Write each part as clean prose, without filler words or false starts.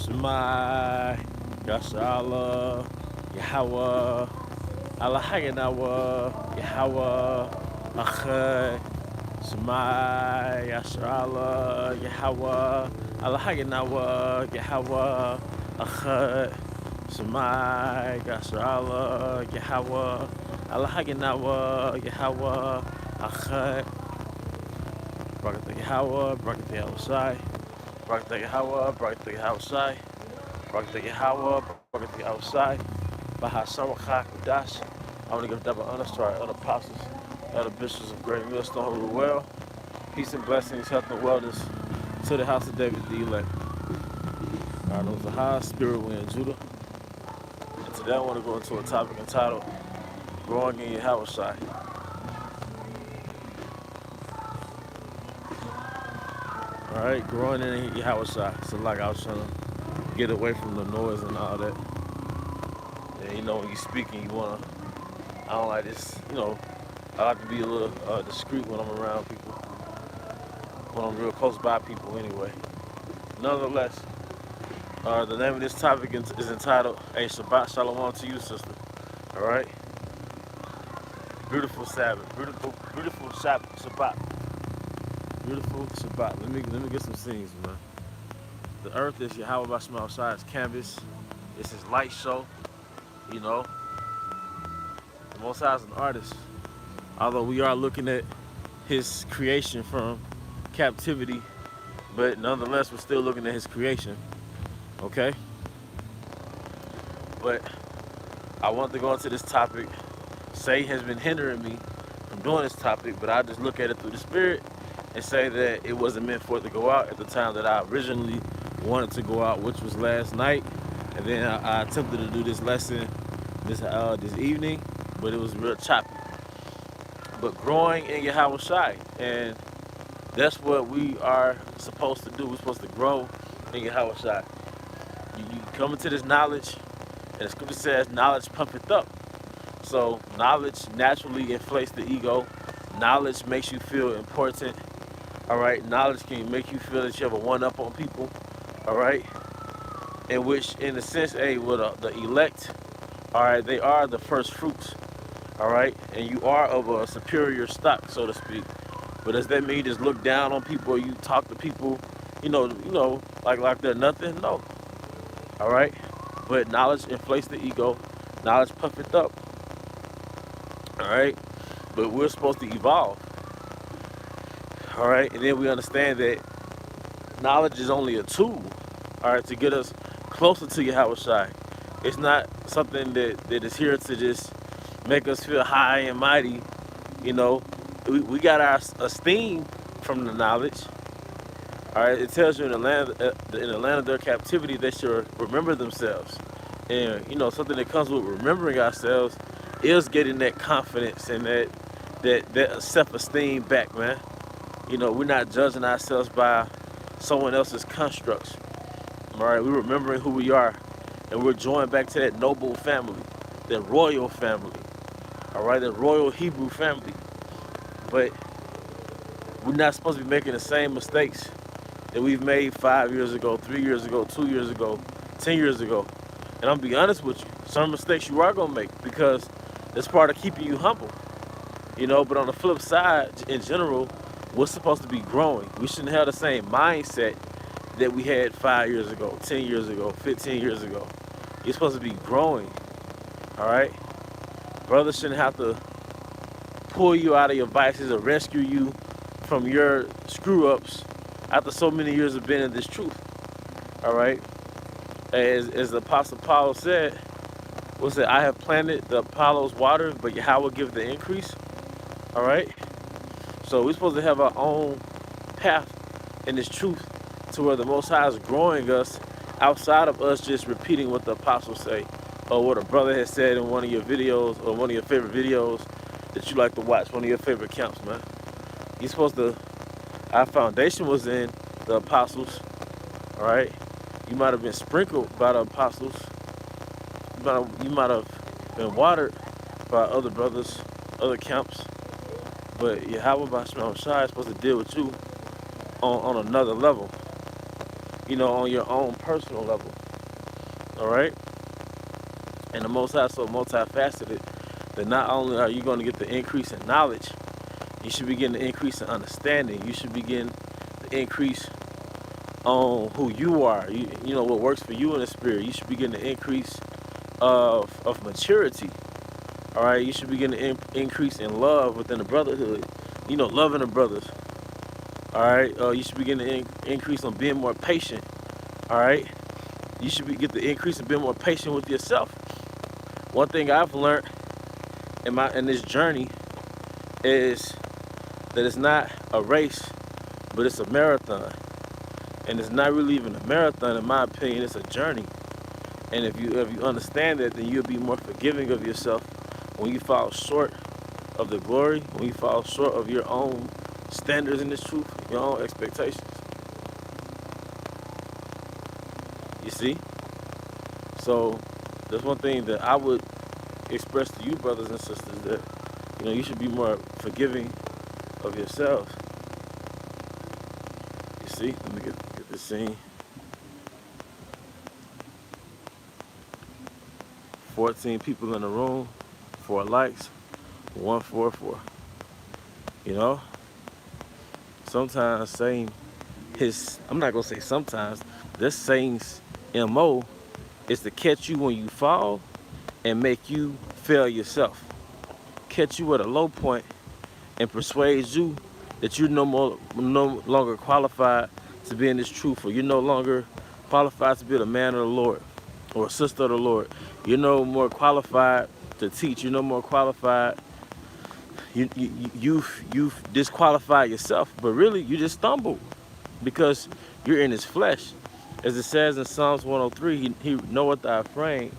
Shemai, Yashala, Yahweh, Allahayanawa, Yahweh, Achai, Shemai, Yashala, Yahweh, Allahayanawa, Yahweh, Achai, Shemai, Yashala, Yahweh, Allahayanawa, Yahweh, Achai, Barak Yahweh, Barak Yahawashi, Barak Yahweh, Barak Yahawashi, Barak Yahweh, Barak Yahawashi, Bahasamachak Dash. I want to give double honors to our elder apostles, elder bishops of Great Millstone who rule well. Peace and blessings, health and wellness to the house of David the elect. Our name is the high spirit wind Judah. And today I want to go into a topic entitled Growing in Yahawashi. Alright, growing in Yahawashi. So like I was trying to get away from the noise and all that. And you know when you're speaking you wanna I don't like this, I like to be a little discreet when I'm around people. When I'm real close by people anyway. Nonetheless, the name of this topic is entitled A Shabbat Shalom to you, sister. Alright? Beautiful Sabbath. Beautiful Shabbat. Beautiful Shabbat. Let me get some scenes, man. The earth is Yahweh Bashma outside's canvas. It's his light show. The Most High is an artist. Although we are looking at his creation from captivity, but nonetheless we're still looking at his creation. Okay? But I want to go into this topic. Satan has been hindering me from doing this topic, but I just look at it through the spirit and say that it wasn't meant for it to go out at the time that I originally wanted to go out, which was last night. And then I attempted to do this lesson this evening, but it was real choppy. But growing in Yahawashi, and that's what we are supposed to do. We're supposed to grow in Yahawashi. You come into this knowledge, and the scripture says knowledge pumpeth up. So knowledge naturally inflates the ego. Knowledge makes you feel important. All right, knowledge can make you feel that you have a one-up on people. All right, in which, in a sense, the elect, all right, they are the first fruits. All right, and you are of a superior stock, so to speak. But does that mean you just look down on people, or you talk to people, like they're nothing? No. All right, but knowledge inflates the ego. Knowledge puffeth up. All right, but we're supposed to evolve. All right, and then we understand that knowledge is only a tool, all right, to get us closer to Yahawashi. It's not something that is here to just make us feel high and mighty. We got our esteem from the knowledge. All right, it tells you in the land of their captivity they should remember themselves. And something that comes with remembering ourselves is getting that confidence and that self-esteem back, man. We're not judging ourselves by someone else's constructs. All right, we're remembering who we are, and we're joined back to that noble family, that royal family. All right, that royal Hebrew family. But we're not supposed to be making the same mistakes that we've made 5 years ago, 3 years ago, 2 years ago, 10 years ago. And I'm gonna be honest with you, some mistakes you are gonna make because it's part of keeping you humble. But on the flip side, in general, we're supposed to be growing. We shouldn't have the same mindset that we had 5 years ago, 10 years ago, 15 years ago. You're supposed to be growing, all right? Brothers shouldn't have to pull you out of your vices or rescue you from your screw-ups after so many years of being in this truth, all right? As the Apostle Paul said, I have planted, the Apollos watered, but Yahweh give the increase, all right? So we're supposed to have our own path in this truth to where the Most High is growing us outside of us just repeating what the apostles say or what a brother has said in one of your videos or one of your favorite videos that you like to watch, one of your favorite camps, man. You're supposed to, our foundation was in the apostles, all right? You might have been sprinkled by the apostles. You might have been watered by other brothers, other camps. But Yahweh Bashma Shai is supposed to deal with you on another level. on your own personal level. All right? And the Most High is so multifaceted that not only are you going to get the increase in knowledge, you should be getting the increase in understanding. You should be getting the increase on who you are. You know what works for you in the spirit. You should be getting the increase of maturity. All right? You should be getting the increase in love within the brotherhood. Loving the brothers. All right? You should be getting the increase on being more patient. All right? You should get the increase in being more patient with yourself. One thing I've learned in this journey is that it's not a race, but it's a marathon. And it's not really even a marathon, in my opinion. It's a journey. And if you understand that, then you'll be more forgiving of yourself when you fall short of the glory, when you fall short of your own standards in this truth, your own expectations. You see? So there's one thing that I would express to you, brothers and sisters, that you should be more forgiving of yourselves. You see? Let me get this scene. 14 people in the room, 4 likes, 144. Sometimes saying I'm not gonna say sometimes, this Saint's MO is to catch you when you fall and make you fail yourself. Catch you at a low point and persuade you that you're no longer qualified to be in this truth, or you're no longer qualified to be the man of the Lord or a sister of the Lord. You're no more qualified to teach. You're no more qualified. You've disqualified yourself, but really you just stumbled because you're in his flesh. As it says in Psalms 103, he knoweth thy frame.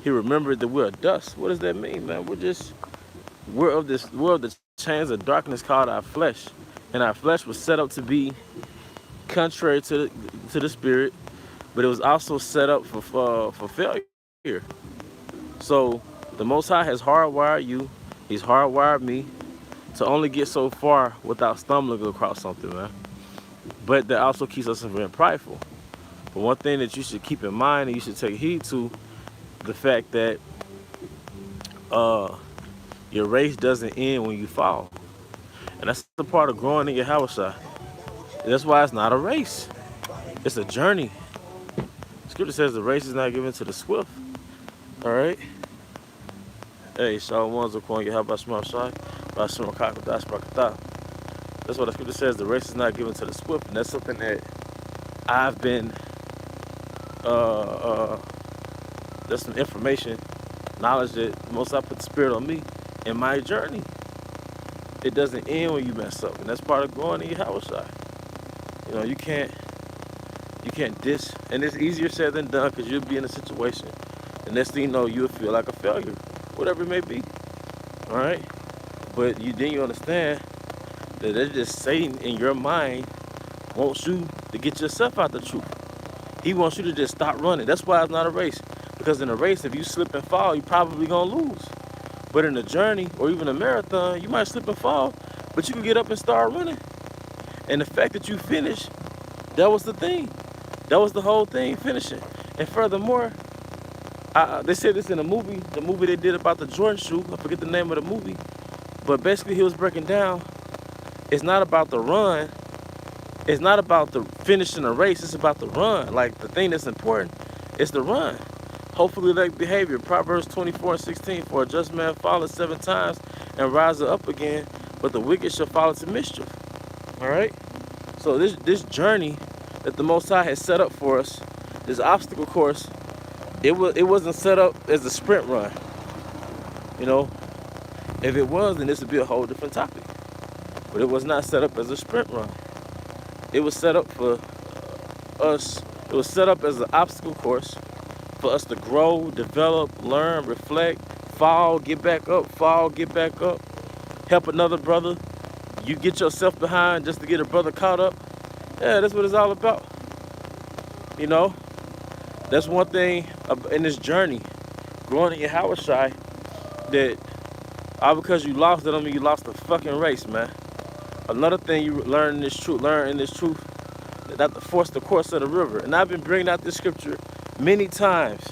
He remembered that we're dust. What does that mean, man? We're of the chains of darkness called our flesh. And our flesh was set up to be contrary to the spirit, but it was also set up for failure. So the Most High has hardwired you. He's hardwired me to only get so far without stumbling across something, man. But that also keeps us from being prideful. But one thing that you should keep in mind and you should take heed to, the fact that your race doesn't end when you fall. And that's the part of growing in Yahawashi. That's why it's not a race. It's a journey. Scripture says the race is not given to the swift. All right? Hey, Shalom Zakwan Yahawashi. That's what the scripture says. The race is not given to the swift. And that's something that I've been, there's some information, knowledge that most I put the spirit on me in my journey. It doesn't end when you mess up. And that's part of growing in Yahawashi. You can't diss. And it's easier said than done, because you'll be in a situation. And next thing you know, you'll feel like a failure. Whatever it may be. All right? But then you understand that that's just Satan in your mind wants you to get yourself out the truth. He wants you to just stop running. That's why it's not a race. Because in a race, if you slip and fall, you're probably going to lose. But in a journey or even a marathon, you might slip and fall, but you can get up and start running. And the fact that you finished, that was the thing. That was the whole thing, finishing. And furthermore, they said this in the movie they did about the Jordan shoe. I forget the name of the movie. But basically he was breaking down, it's not about the run. It's not about the finishing a race. It's about the run. Like, the thing that's important is the run. Hopefully like behavior. Proverbs 24:16, for a just man falleth 7 times and riseth up again, but the wicked shall fall into mischief. All right? So this journey that the Most High has set up for us, this obstacle course, it wasn't set up as a sprint run. If it was, then this would be a whole different topic. But it was not set up as a sprint run. It was set up for us. It was set up as an obstacle course for us to grow, develop, learn, reflect, fall, get back up, help another brother. You get yourself behind just to get a brother caught up. Yeah, that's what it's all about. That's one thing in this journey, growing in Yahawashi, that all because you lost, that don't mean you lost the fucking race, man. Another thing you learn in this truth not to force the course of the river. And I've been bringing out this scripture many times,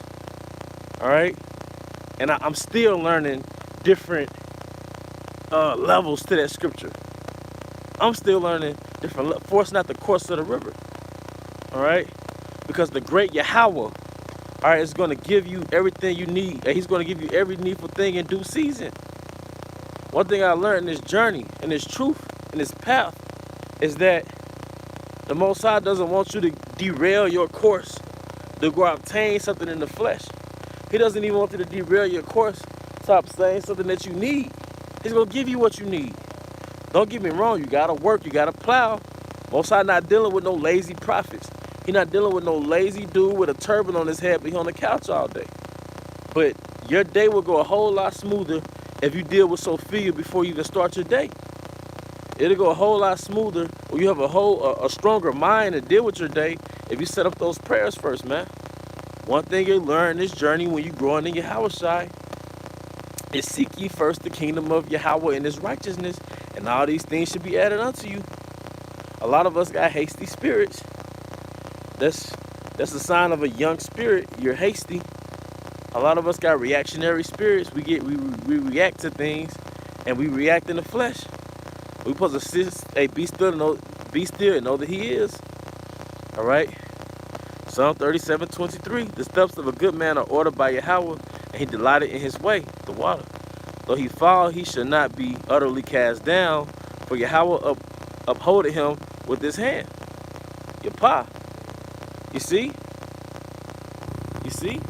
all right? And I'm still learning different levels to that scripture. I'm still learning different, force not the course of the river, all right? Because the great Yahweh, all right, is going to give you everything you need. And he's going to give you every needful thing in due season. One thing I learned in this journey, and this truth, and this path, is that the Most High doesn't want you to derail your course to go obtain something in the flesh. He doesn't even want you to derail your course to obtain something that you need. He's going to give you what you need. Don't get me wrong, you got to work, you got to plow. Most High not dealing with no lazy prophets. He not dealing with no lazy dude with a turban on his head, but he on the couch all day. But your day will go a whole lot smoother if you deal with Sophia before you even start your day. It'll go a whole lot smoother, or you have a stronger mind to deal with your day if you set up those prayers first, man. One thing you learn in this journey when you're growing in Yahawashi is seek ye first the kingdom of Yahweh and his righteousness, and all these things should be added unto you. A lot of us got hasty spirits. That's a sign of a young spirit. You're hasty. A lot of us got reactionary spirits. We react to things, and we react in the flesh. We supposed to sit, hey, be still and know that he is. All right. Psalm 37:23. The steps of a good man are ordered by Yahweh, and he delighted in his way, the water. Though he fall, he shall not be utterly cast down, for Yahweh upholded him with his hand. Yapa. You see? You see?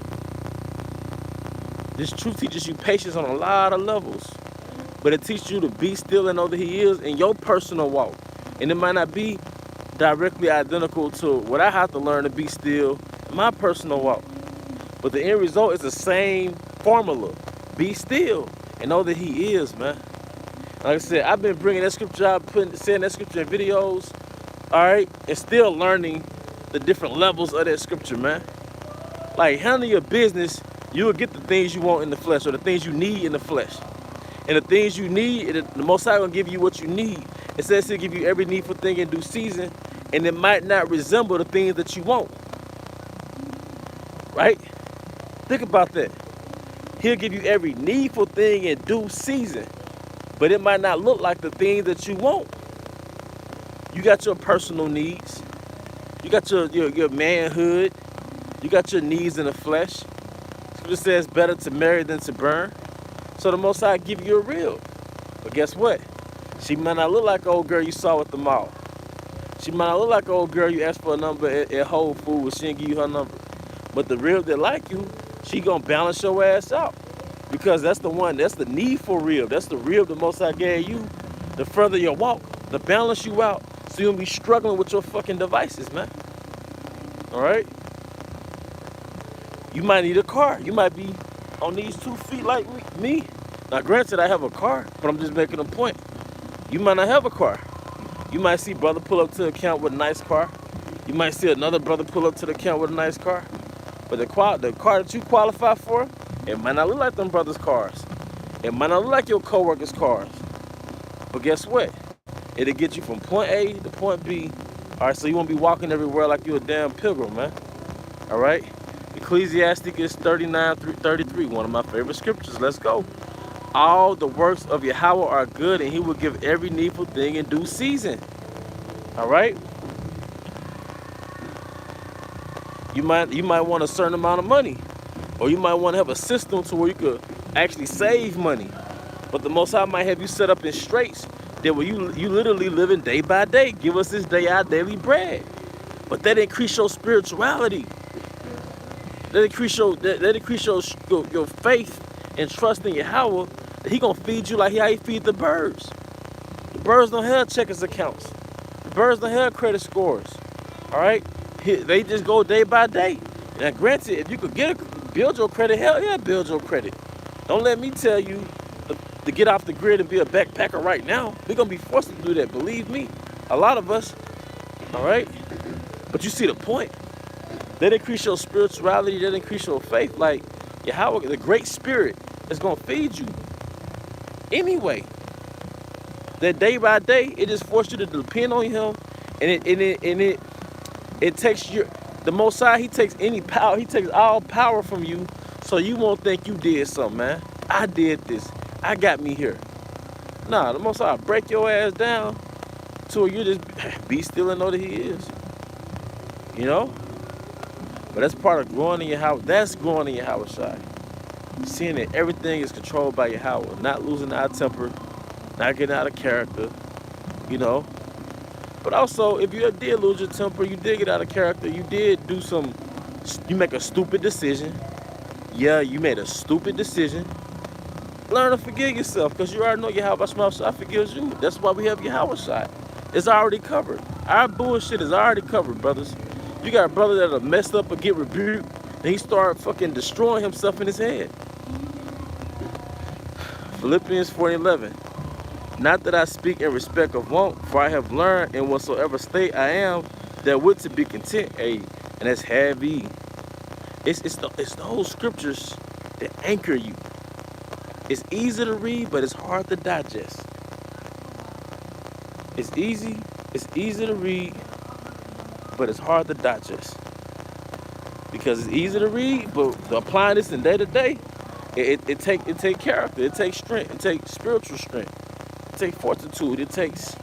This truth teaches you patience on a lot of levels. But it teaches you to be still and know that he is in your personal walk. And it might not be directly identical to what I have to learn to be still in my personal walk. But the end result is the same formula. Be still and know that he is, man. Like I said, I've been bringing that scripture out, saying that scripture in videos, all right? And still learning the different levels of that scripture, man. Like, handle your business, you will get the things you want in the flesh, or the things you need in the flesh. And the things you need, the Most High gonna give you what you need. It says he'll give you every needful thing in due season, and it might not resemble the things that you want. Right? Think about that. He'll give you every needful thing in due season, but it might not look like the things that you want. You got your personal needs. You got your manhood. You got your needs in the flesh. Scripture says better to marry than to burn. So the Most High give you a real. But guess what? She might not look like the old girl you saw at the mall. She might not look like the old girl you asked for a number at Whole Foods. She didn't give you her number. But the real that like you, she gonna balance your ass out. Because that's the one, that's the needful rib. That's the rib the Most High gave you to further your walk, to balance you out, so you don't be struggling with your fucking devices, man. All right? You might need a car. You might be on these 2 feet like me. Now, granted, I have a car, but I'm just making a point. You might not have a car. You might see brother pull up to the account with a nice car. You might see another brother pull up to the account with a nice car. But the car that you qualify for, it might not look like them brothers' cars. It might not look like your co-workers' cars. But guess what? It'll get you from point A to point B. All right, so you won't be walking everywhere like you're a damn pilgrim, man. All right? Ecclesiasticus 39:33, one of my favorite scriptures. Let's go. All the works of Yahweh are good, and he will give every needful thing in due season. All right? You might want a certain amount of money, or you might want to have a system to where you could actually save money. But the Most High might have you set up in straits that where you literally living day by day. Give us this day our daily bread. But that increase your spirituality. That increase your faith and trust in Yahweh. That he gonna feed you like how he feed the birds. The birds don't have checkers accounts. The birds don't have credit scores. All right, they just go day by day. Now, granted, if you could build your credit, hell yeah, build your credit. Don't let me tell you to get off the grid and be a backpacker right now. We're gonna be forced to do that. Believe me, a lot of us. All right, but you see the point. That increase your spirituality. That increase your faith. Like Yahweh, the great spirit, is gonna feed you. Anyway, that day by day, it just forced you to depend on him, and it It takes the Most High, he takes any power, he takes all power from you, so you won't think you did something, man. I did this. I got me here. Nah, the Most High break your ass down to where you just be still and know that he is. You know? But that's part of growing in Yahweh. That's growing in Yahawashi. Seeing that everything is controlled by Yahweh. Not losing our temper. Not getting out of character. You know? But also, if you did lose your temper, you did get out of character, you did do you make a stupid decision. Yeah, you made a stupid decision. Learn to forgive yourself, because you already know Yahawashi forgives you. That's why we have Yahawashi. It's already covered. Our bullshit is already covered, brothers. You got a brother that'll mess up or get rebuked, and he start fucking destroying himself in his head. Philippians 4:11. Not that I speak in respect of want, for I have learned in whatsoever state I am, therewith to be content. Hey, and that's heavy. It's those scriptures that anchor you. It's easy to read, but it's hard to digest. It's easy to read, but it's hard to digest. Because it's easy to read, but applying this in day to day, it take character, it takes strength, it takes spiritual strength, it takes fortitude, it takes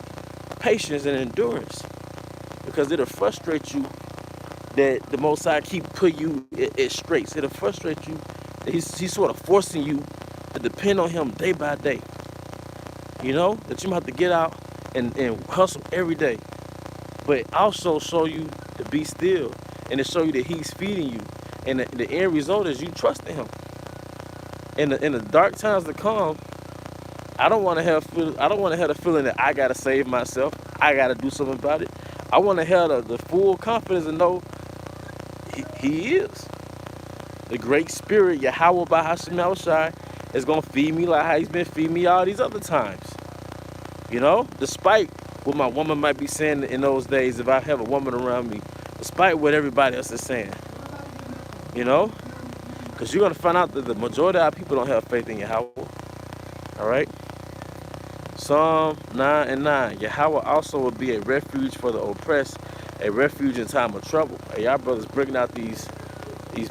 patience and endurance. Because it'll frustrate you that the Most High keep putting you at straights. It'll frustrate you that he's sort of forcing you to depend on him day by day. You know, that you might have to get out and hustle every day. But also show you to be still and to show you that he's feeding you. And the end result is you trust in him. In the dark times to come, I don't want to have the feeling that I gotta save myself. I gotta do something about it. I want to have the full confidence and know he is. The great spirit, Yahweh by Hashem Yahawashi, is going to feed me like how he's been feeding me all these other times. You know, despite what my woman might be saying in those days, if I have a woman around me, despite what everybody else is saying. You know, because you're going to find out that the majority of our people don't have faith in Yahweh. All right. Psalm 9:9. Yahweh also will be a refuge for the oppressed, a refuge in time of trouble. Hey, y'all brothers bringing out these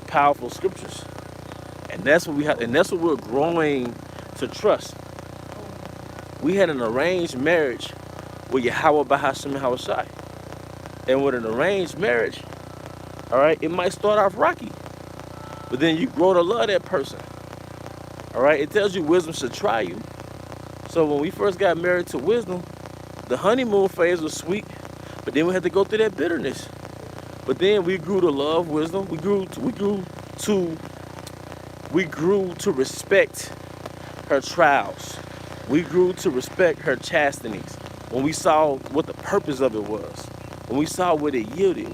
powerful scriptures, and that's what we have, and that's what we're growing to trust. We had an arranged marriage with Yahweh by Hashem Yahawashi, and with an arranged marriage, all right, it might start off rocky, but then you grow to love that person. All right, it tells you wisdom should try you. So when we first got married to wisdom, the honeymoon phase was sweet, but then we had to go through that bitterness. But then we grew to love wisdom. We grew to respect her trials. We grew to respect her chastenities. When we saw what the purpose of it was, when we saw what it yielded,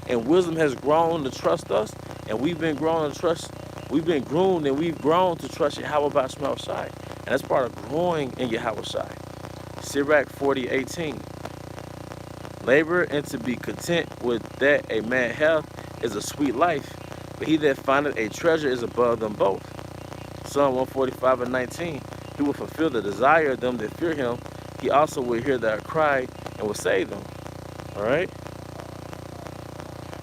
and wisdom has grown to trust us, and we've been groomed and we've grown to trust Yahweh by Hashem Yahawashi. And that's part of growing in Yahawashi. Sirach 40:18. Labor and to be content with that a man hath is a sweet life, but he that findeth a treasure is above them both. Psalm 145:19. He will fulfill the desire of them that fear him. He also will hear their cry and will save them. All right?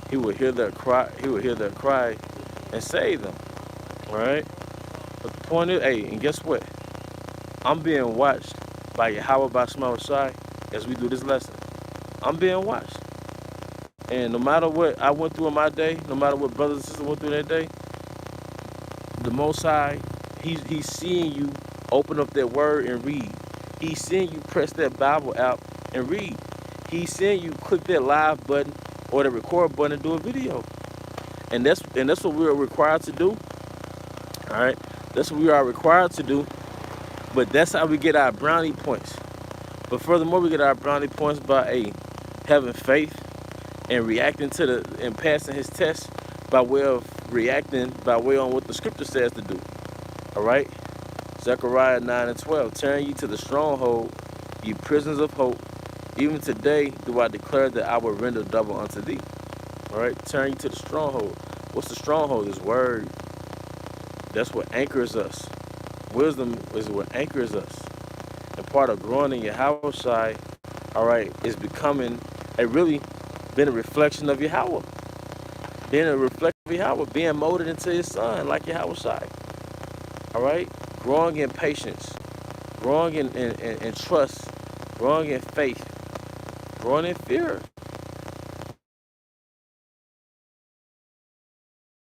He will hear their cry. He will hear their cry and save them. All right? But the point is, hey, and guess what? I'm being watched by Yahweh by Yahawashi as we do this lesson. I'm being watched. And no matter what I went through in my day, no matter what brothers and sisters went through that day, the Most High, he's seeing you open up that word and read. He's seeing you press that Bible out and read. He's seeing you click that live button or the record button and do a video. And that's what we're required to do. All right? That's what we are required to do. But that's how we get our brownie points. But furthermore, we get our brownie points by having faith and reacting and passing his test by way of reacting by way on what the scripture says to do. All right? Zechariah 9:12. Turn ye to the stronghold, ye prisoners of hope. Even today do I declare that I will render double unto thee. All right? Turn ye to the stronghold. What's the stronghold? This word. That's what anchors us. Wisdom is what anchors us. And part of growing in Yahawashi, all right, is becoming being a reflection of Yahweh. Being a reflection of Yahweh, being molded into his son, like Yahawashi. All right? Growing in patience, growing in trust, growing in faith, growing in fear.